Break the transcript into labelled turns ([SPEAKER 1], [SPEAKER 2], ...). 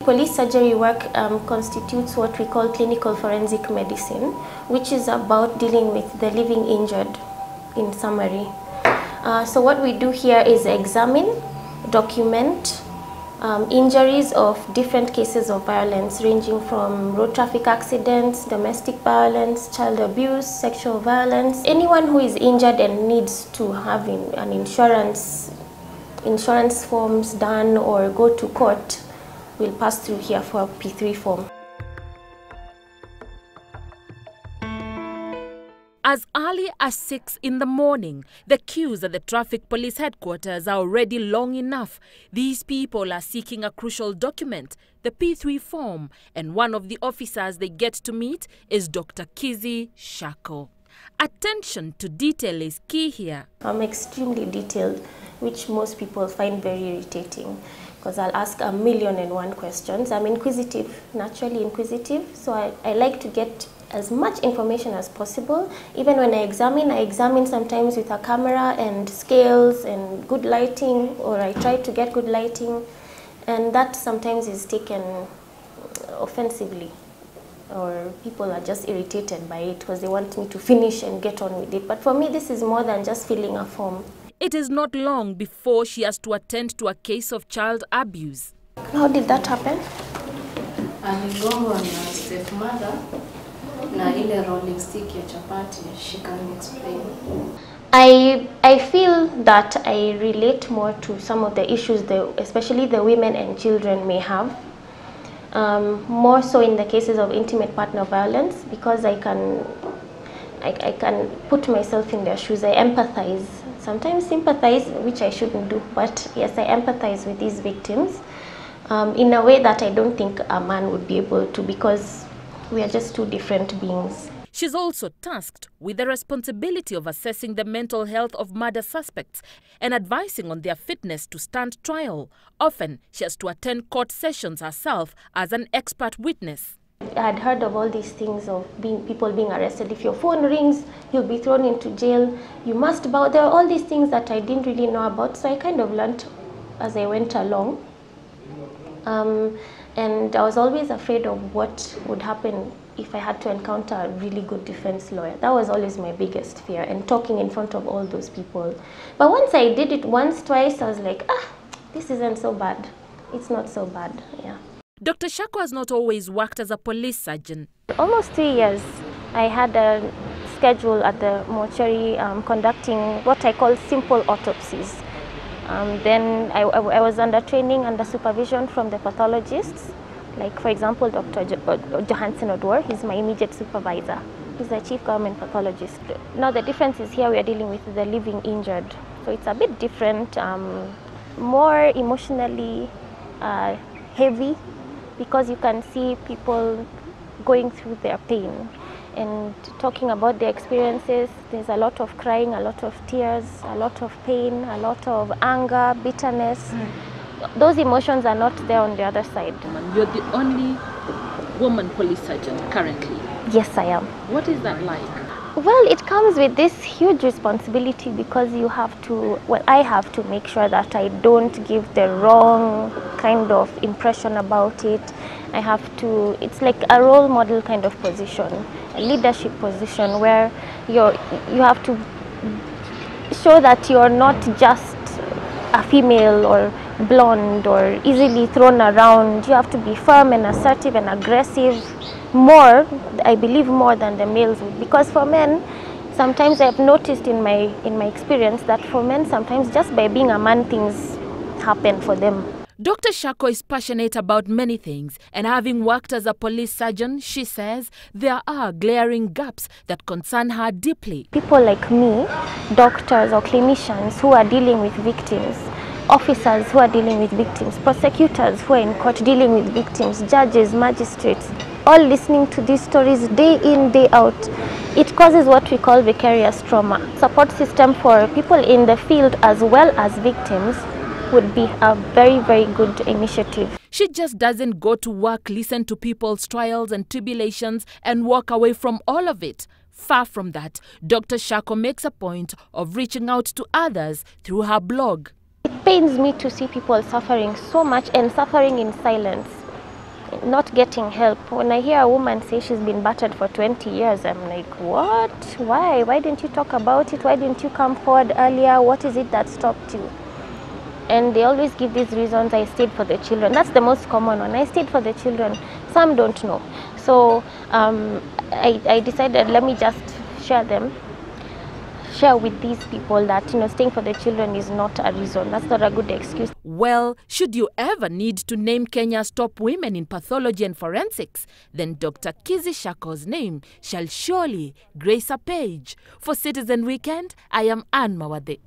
[SPEAKER 1] Police surgery work constitutes what we call clinical forensic medicine, which is about dealing with the living injured in summary. So what we do here is examine, document injuries of different cases of violence ranging from road traffic accidents, domestic violence, child abuse, sexual violence. Anyone who is injured and needs to have an insurance forms done or go to court will pass through here for a P3 form.
[SPEAKER 2] As early as 6 in the morning, the queues at the traffic police headquarters are already long enough. These people are seeking a crucial document, the P3 form, and one of the officers they get to meet is Dr. Kizzy Shako. Attention to detail is key here.
[SPEAKER 1] I'm extremely detailed, which most people find very irritating because I'll ask 1,000,001 questions. I'm inquisitive, naturally inquisitive, so I like to get as much information as possible. Even when I examine sometimes with a camera and scales and good lighting, or I try to get good lighting, and that sometimes is taken offensively, or people are just irritated by it because they want me to finish and get on with it. But for me, this is more than just filling a form.
[SPEAKER 2] It is not long before she has to attend to a case of child abuse.
[SPEAKER 1] How did that happen?
[SPEAKER 3] Aligongwa na stepmother na ile rolling stick ya chapati. She can explain.
[SPEAKER 1] I feel that I relate more to some of the issues especially the women and children may have. More so in the cases of intimate partner violence, because I can put myself in their shoes. I empathize, sometimes sympathize, which I shouldn't do, but yes, I empathize with these victims in a way that I don't think a man would be able to, because we are just two different beings.
[SPEAKER 2] She's also tasked with the responsibility of assessing the mental health of murder suspects and advising on their fitness to stand trial. Often, she has to attend court sessions herself as an expert witness.
[SPEAKER 1] I had heard of all these things of people being arrested. If your phone rings, you'll be thrown into jail. You must bow. There are all these things that I didn't really know about, so I kind of learned as I went along. And I was always afraid of what would happen if I had to encounter a really good defense lawyer. That was always my biggest fear, and talking in front of all those people. But once I did it once, twice, I was like, this isn't so bad. It's not so bad, yeah.
[SPEAKER 2] Dr. Shako has not always worked as a police surgeon.
[SPEAKER 1] Almost 3 years. I had a schedule at the mortuary conducting what I call simple autopsies. Then I was under training, under supervision from the pathologists. Like, for example, Dr. Johansson Odwar, he's my immediate supervisor. He's the chief government pathologist. Now the difference is here we are dealing with the living injured. So it's a bit different, more emotionally heavy, because you can see people going through their pain and talking about their experiences. There's a lot of crying, a lot of tears, a lot of pain, a lot of anger, bitterness. Those emotions are not there on the other side.
[SPEAKER 2] You're the only woman police surgeon currently.
[SPEAKER 1] Yes, I am.
[SPEAKER 2] What is that like?
[SPEAKER 1] Well, it comes with this huge responsibility, because you have to, I have to make sure that I don't give the wrong kind of impression about it. I have to, it's like a role model kind of position, a leadership position, where you have to show that you're not just a female or blonde or easily thrown around. You have to be firm and assertive and aggressive, more, I believe, more than the males would. Because for men, sometimes I've noticed in my experience that for men, sometimes just by being a man, things happen for them.
[SPEAKER 2] Dr. Shako is passionate about many things, and having worked as a police surgeon, she says there are glaring gaps that concern her deeply.
[SPEAKER 1] People like me, doctors or clinicians who are dealing with victims, officers who are dealing with victims, prosecutors who are in court dealing with victims, judges, magistrates, all listening to these stories day in, day out, it causes what we call vicarious trauma. Support system for people in the field as well as victims would be a very, very good initiative.
[SPEAKER 2] She just doesn't go to work, listen to people's trials and tribulations and walk away from all of it. Far from that, Dr. Shako makes a point of reaching out to others through her blog.
[SPEAKER 1] It pains me to see people suffering so much, and suffering in silence. not getting help. When I hear a woman say she's been battered for 20 years, I'm like, what? Why? Why didn't you talk about it? Why didn't you come forward earlier? What is it that stopped you? And they always give these reasons. I stayed for the children. That's the most common one. I stayed for the children. Some don't know. So I decided, let me just share with these people that, staying for the children is not a reason. That's not a good excuse.
[SPEAKER 2] Well, should you ever need to name Kenya's top women in pathology and forensics, then Dr. Kizzy Shako's name shall surely grace a page. For Citizen Weekend, I am Anne Mawade.